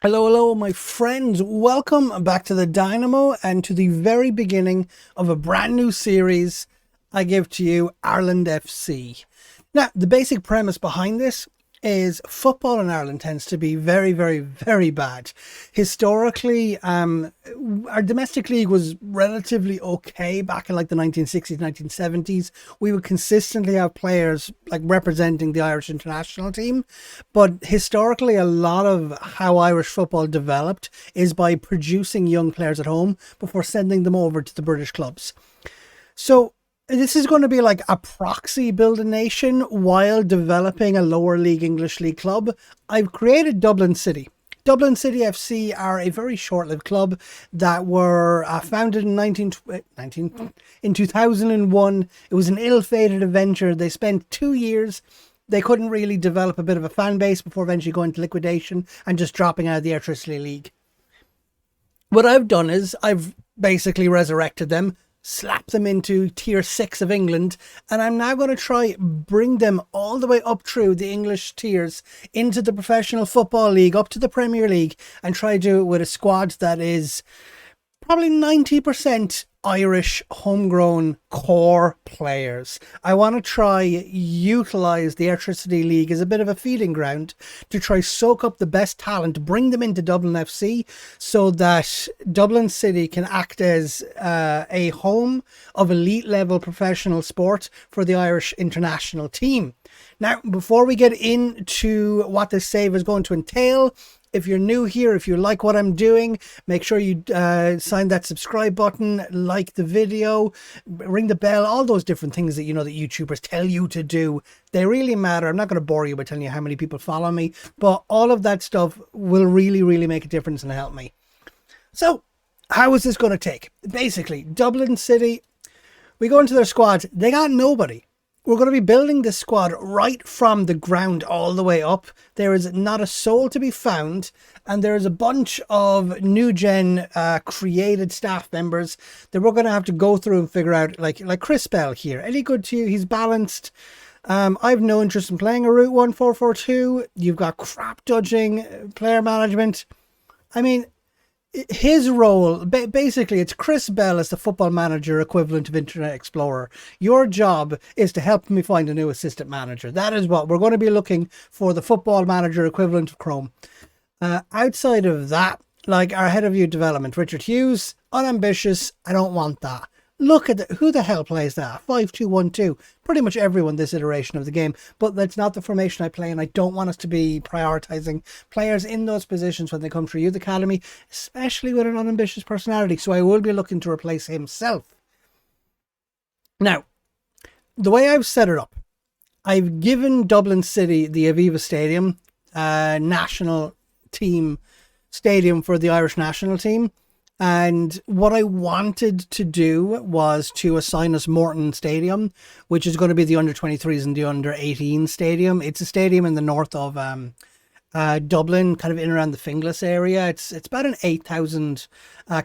Hello, hello, my friends. Welcome back to the Dynamo and to the very beginning of a brand new series I give to you, Ireland FC. Now, the basic premise behind this is football in Ireland tends to be very, very, very bad. Historically, our domestic league was relatively okay back in like the 1960s, 1970s. We would consistently have players like representing the Irish international team. But historically, a lot of how Irish football developed is by producing young players at home before sending them over to the British clubs. So this is going to be like a proxy build a nation while developing a lower league English league club. I've created Dublin City. Dublin City FC are a very short-lived club that were founded in 2001. It was an ill-fated adventure. They spent 2 years. They couldn't really develop a bit of a fan base before eventually going to liquidation and just dropping out of the Electricity League. What I've done is I've basically resurrected them, slap them into tier 6 of England, and I'm now going to try bring them all the way up through the English tiers into the Professional Football League, up to the Premier League, and try to do it with a squad that is probably 90% Irish homegrown core players. I want to try utilize the Electricity League as a bit of a feeding ground to try soak up the best talent, bring them into Dublin FC so that Dublin City can act as a home of elite level professional sport for the Irish international team. Now, before we get into what this save is going to entail, if you're new here, if you like what I'm doing, make sure you sign that subscribe button, like the video, ring the bell, all those different things that you know that YouTubers tell you to do. They really matter. I'm not going to bore you by telling you how many people follow me, but all of that stuff will really, really make a difference and help me. So, how is this going to take? Basically, Dublin City, we go into their squad. They got nobody. We're going to be building this squad right from the ground all the way up. There is not a soul to be found, and there is a bunch of new gen created staff members that we're going to have to go through and figure out, like Chris Bell here. Any good to you? He's balanced. I've no interest in playing a Route 1442. You've got crap judging, player management. I mean, his role, basically, it's Chris Bell as the football manager equivalent of Internet Explorer. Your job is to help me find a new assistant manager. That is what we're going to be looking for, the football manager equivalent of Chrome. Outside of that, like our head of youth development, Richard Hughes, unambitious. I don't want that. Look at who the hell plays that? 5-2-1-2. Pretty much everyone this iteration of the game, but that's not the formation I play, and I don't want us to be prioritizing players in those positions when they come through youth academy, especially with an unambitious personality. So I will be looking to replace himself. Now, the way I've set it up, I've given Dublin City the Aviva Stadium, national team stadium for the Irish national team. And what I wanted to do was to assign us Morton Stadium, which is going to be the under-23s and the under-18 stadium. It's a stadium in the north of Dublin, kind of in around the Finglas area. It's about an 8,000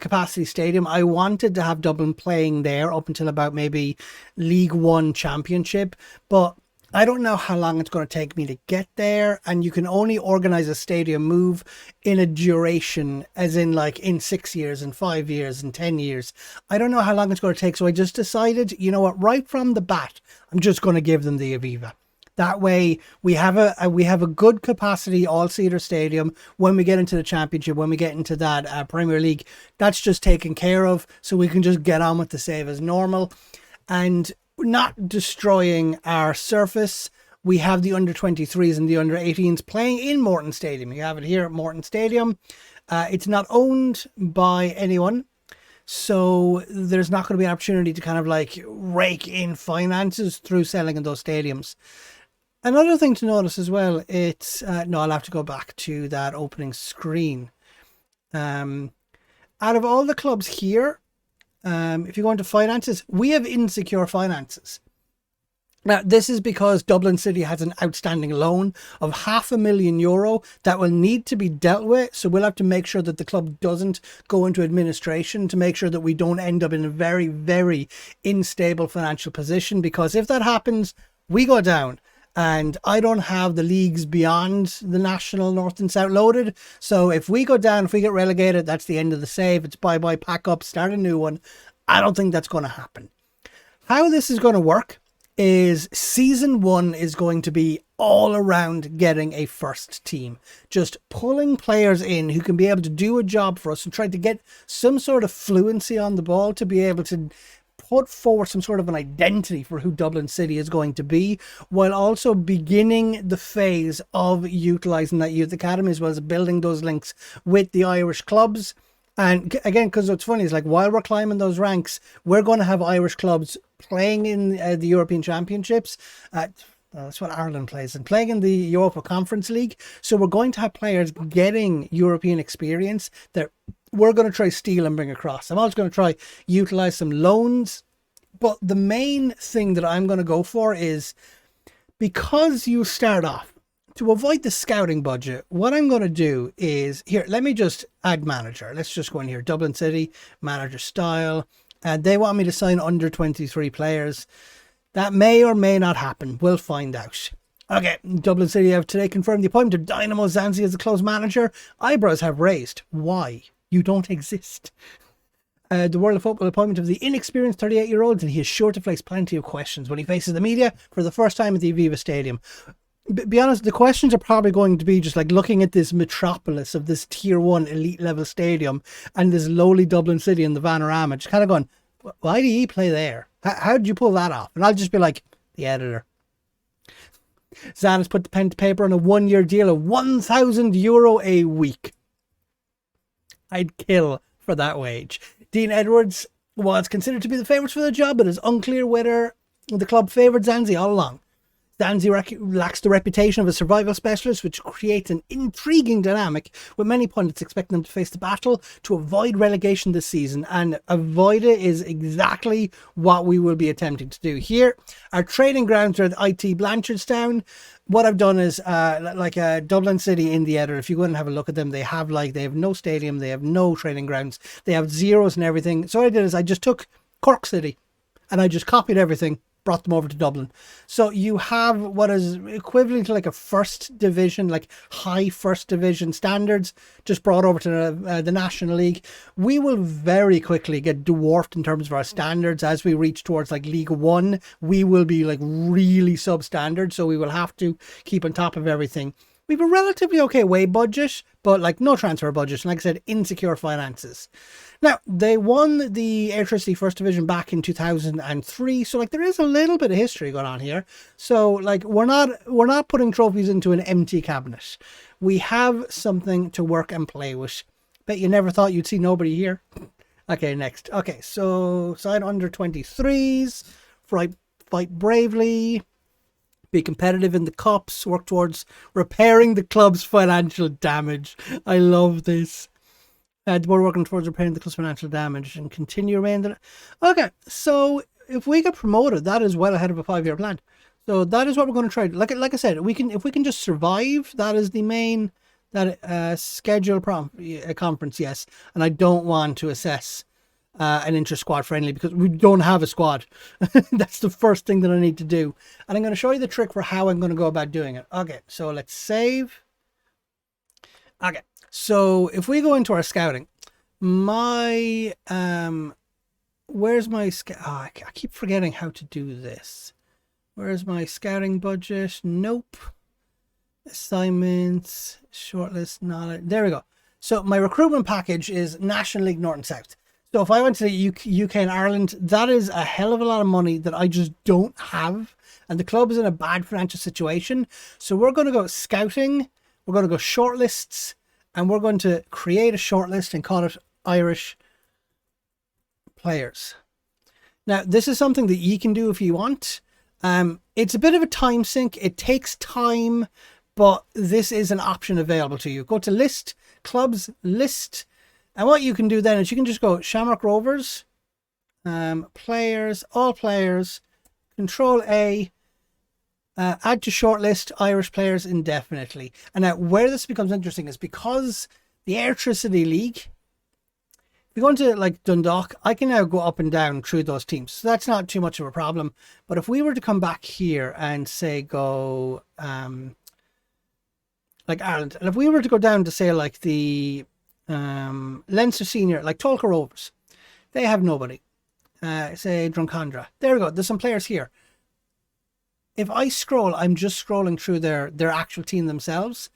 capacity stadium. I wanted to have Dublin playing there up until about maybe League One Championship, but I don't know how long it's going to take me to get there, and you can only organize a stadium move in a duration, as in like in 6 years and 5 years and 10 years. I don't know how long it's going to take, so I just decided, you know what, right from the bat, I'm just going to give them the Aviva. That way we have a good capacity all-seater stadium when we get into the championship, when we get into that Premier League. That's just taken care of, so we can just get on with the save as normal. And not destroying our surface. We have the under-23s and the under-18s playing in Morton Stadium. You have it here at Morton Stadium. It's not owned by anyone, so there's not going to be an opportunity to kind of like rake in finances through selling in those stadiums. Another thing to notice as well, it's no, I'll have to go back to that opening screen. Out of all the clubs here, if you go into finances, we have insecure finances. Now, this is because Dublin City has an outstanding loan of €500,000 that will need to be dealt with. So we'll have to make sure that the club doesn't go into administration to make sure that we don't end up in a very, very unstable financial position. Because if that happens, we go down. and I don't have the leagues beyond the national north and south loaded. So if we go down, if we get relegated, that's the end of the save. It's bye-bye, pack up, start a new one. I don't think that's going to happen. How this is going to work is season 1 is going to be all around getting a first team, just pulling players in who can be able to do a job for us and try to get some sort of fluency on the ball to be able to put forward some sort of an identity for who Dublin City is going to be, while also beginning the phase of utilising that youth academy as well as building those links with the Irish clubs. And again, because what's funny is like while we're climbing those ranks, we're going to have Irish clubs playing in the European Championships. That's what Ireland plays and playing in the Europa Conference League. So we're going to have players getting European experience that we're going to try steal and bring across. I'm also going to try utilize some loans. But the main thing that I'm going to go for is, because you start off, to avoid the scouting budget, what I'm going to do is, here, let me just add manager. Let's just go in here, Dublin City, manager style. They want me to sign under 23 players. That may or may not happen. We'll find out. Okay, Dublin City have today confirmed the appointment of Dynamo Zanzi as the club's manager. Eyebrows have raised. Why? You don't exist. The World of Football appointment of the inexperienced 38-year-old, and he is sure to face plenty of questions when he faces the media for the first time at the Aviva Stadium. Be honest, the questions are probably going to be just like looking at this metropolis of this tier 1 elite level stadium and this lowly Dublin City in the Vanarama, just kind of going, why do you play there? How did you pull that off? And I'll just be like, the editor. Zan has put the pen to paper on a 1-year deal of €1,000 a week. I'd kill for that wage. Dean Edwards was considered to be the favourites for the job, but it's unclear whether the club favoured Zanzi all along. Zanzi lacks the reputation of a survival specialist, which creates an intriguing dynamic, with many pundits expecting them to face the battle to avoid relegation this season, and avoid it is exactly what we will be attempting to do here. Our training grounds are at IT Blanchardstown. What I've done is Dublin City in the editor. If you go and have a look at them, they have no stadium, they have no training grounds, they have zeros and everything. So what I did is I just took Cork City and I just copied everything, brought them over to Dublin. So you have what is equivalent to like a first division, like high first division standards, just brought over to the National League. We will very quickly get dwarfed in terms of our standards as we reach towards like League One. We will be like really substandard, so we will have to keep on top of everything. We have a relatively okay away budget, but like no transfer budget, and like I said, insecure finances. Now, they won the Airtricity First Division back in 2003, so like there is a little bit of history going on here. So like we're not putting trophies into an empty cabinet. We have something to work and play with. Bet you never thought you'd see nobody here. Okay, next. Okay, so sign under 23s, fight bravely, be competitive in the cups, work towards repairing the club's financial damage. I love this. We're working towards repairing the club's financial damage and continue remaining. Okay, so if we get promoted, that is well ahead of a 5-year plan. So that is what we're going to try. Like I said, if we can just survive, that is the main schedule conference, yes. And I don't want to assess an inter-squad friendly because we don't have a squad. That's the first thing that I need to do. And I'm going to show you the trick for how I'm going to go about doing it. Okay, so let's save. Okay, so if we go into our scouting, where's my I keep forgetting how to do this. Where's my scouting budget? Nope. Assignments, shortlist, knowledge. There we go. So my recruitment package is National League North and South. So if I went to the UK and Ireland, that is a hell of a lot of money that I just don't have. And the club is in a bad financial situation. So we're going to go scouting. We're going to go shortlists. And we're going to create a shortlist and call it Irish players. Now, this is something that you can do if you want. It's a bit of a time sink. It takes time, but this is an option available to you. Go to list, clubs, list. And what you can do then is you can just go Shamrock Rovers, players, all players, Control A, add to shortlist Irish players indefinitely. And now where this becomes interesting is because the Airtricity League If you go into like Dundalk, I can now go up and down through those teams. So that's not too much of a problem. But if we were to come back here and say go like Ireland, and if we were to go down to say like the Leinster Senior, like Tolka Rovers, they have nobody. Say Drumcondra. There we go. There's some players here. If I scroll, I'm just scrolling through their actual team themselves.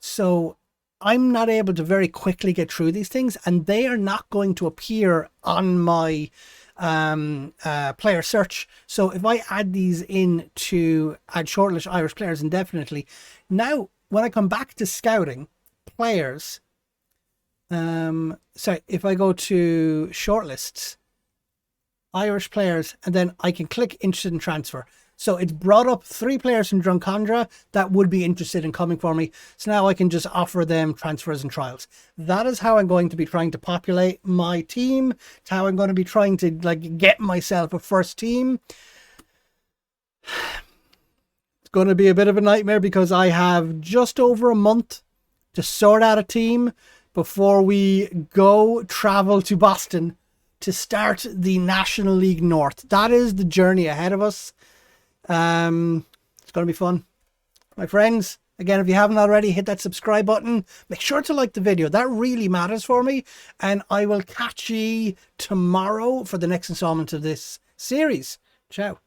So I'm not able to very quickly get through these things, and they are not going to appear on my player search. So if I add these in to add shortlist Irish players indefinitely, now when I come back to scouting players, sorry, if I go to shortlists, Irish players, and then I can click interested in transfer. So it's brought up 3 players from Drumcondra that would be interested in coming for me. So now I can just offer them transfers and trials. That is how I'm going to be trying to populate my team. It's how I'm going to be trying to like get myself a first team. It's going to be a bit of a nightmare because I have just over a month to sort out a team before we go travel to Boston to start the National League North. That is the journey ahead of us. It's going to be fun. My friends, again, if you haven't already, hit that subscribe button. Make sure to like the video. That really matters for me. And I will catch you tomorrow for the next installment of this series. Ciao.